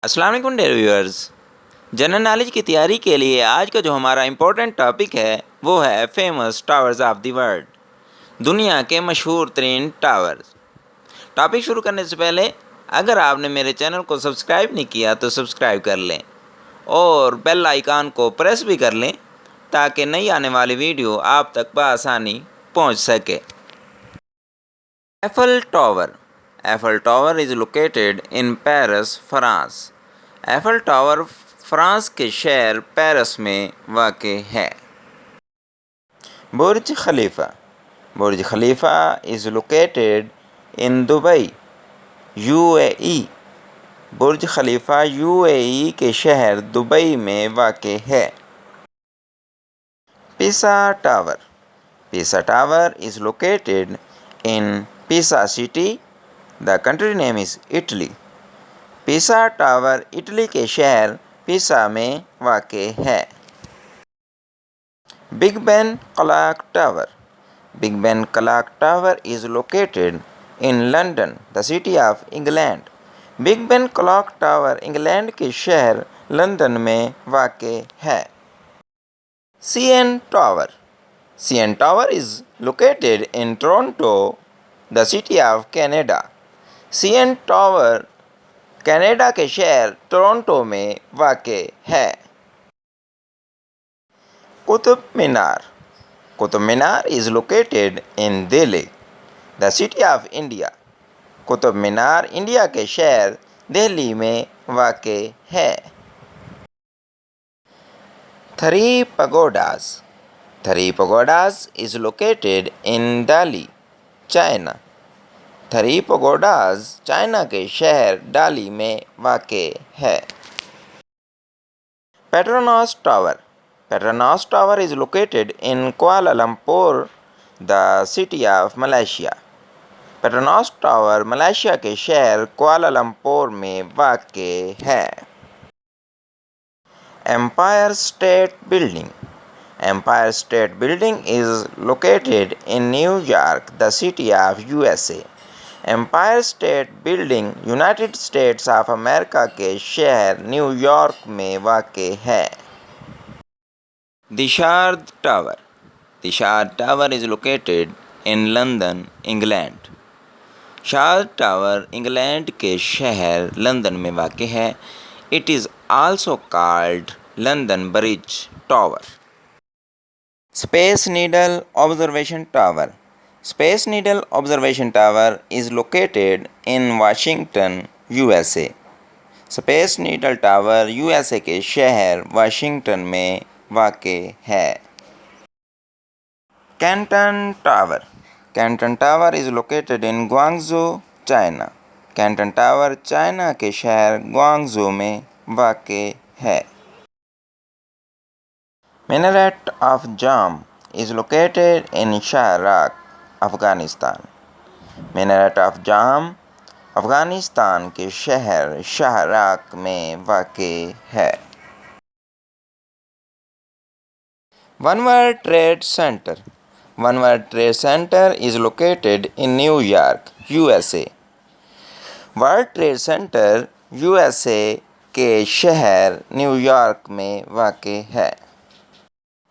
अस्सलाम वालेकुम dear viewers. General knowledge की तैयारी के लिए आज का जो हमारा इम्पोर्टेंट टॉपिक है वो है famous towers of the world, दुनिया के मशहूर तरीन टावर्स। टॉपिक शुरू करने से पहले अगर आपने मेरे चैनल को सब्सक्राइब नहीं किया तो सब्सक्राइब कर लें और बेल आइकन को प्रेस भी कर लें ताकि नई आने वाली वीडियो आप तक बआसानी पहुंच सके। Eiffel Tower. Eiffel Tower is located in Paris, France. Eiffel Tower France के शहर पेरिस में वाक़ है। Burj Khalifa. Burj Khalifa is located in Dubai, UAE. Burj Khalifa UAE के शहर दुबई में वाक़ है। Pisa tower. Pisa tower is located in Pisa city, the country name is Italy. Pisa tower Italy के शहर पिसा में वाक़ है। Big Ben clock tower. Big Ben clock tower is located in London, the city of England. Big Ben clock tower England के शहर London में वाक़ है। CN tower. CN tower is located in Toronto, the city of Canada. CN tower Canada के शहर Toronto में वाक़ है। Qutub Minar. Qutub Minar is located in Delhi, the city of India. Qutub Minar India के शहर दिल्ली में वाक़ है। Three Pagodas. Three Pagodas is located in Dali, China. Three pagodas China के शहर डाली में वाक़ है। Petronas tower. Petronas tower is located in Kuala Lumpur, the city of Malaysia. Petronas tower Malaysia के शहर क्वाला लंपुर में वाक़ है। Empire State Building. Empire State Building is located in New York, the city of USA. Empire State Building United States of America के शहर New York में वाक़ है। The Shard tower. The Shard tower is located in London, England. Shard tower England के शहर London में वाक़ है। It is also called London Bridge Tower. Space Needle Observation Tower. Space Needle Observation Tower is located in Washington, USA. Space Needle Tower USA के शहर Washington में वाक़ है। Canton Tower. Canton Tower is located in Guangzhou, China. Canton Tower China के शहर Guangzhou में वाक़ है। Minaret of Jam is located in Shahrak, Afghanistan. Minaret of Jam Afghanistan के शहर शाहराक में वाक़ है। One world trade centre. One world trade centre is located in New York, USA. World trade centre USA के शहर न्यूयॉर्क में वाक़ है।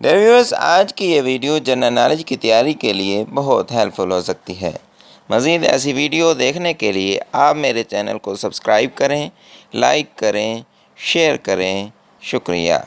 डियर व्यूअर्स, आज की ये वीडियो जनरल नॉलेज की तैयारी के लिए बहुत हेल्पफुल हो सकती है। मज़ीद ऐसी वीडियो देखने के लिए आप मेरे चैनल को सब्सक्राइब करें, लाइक करें, शेयर करें। शुक्रिया।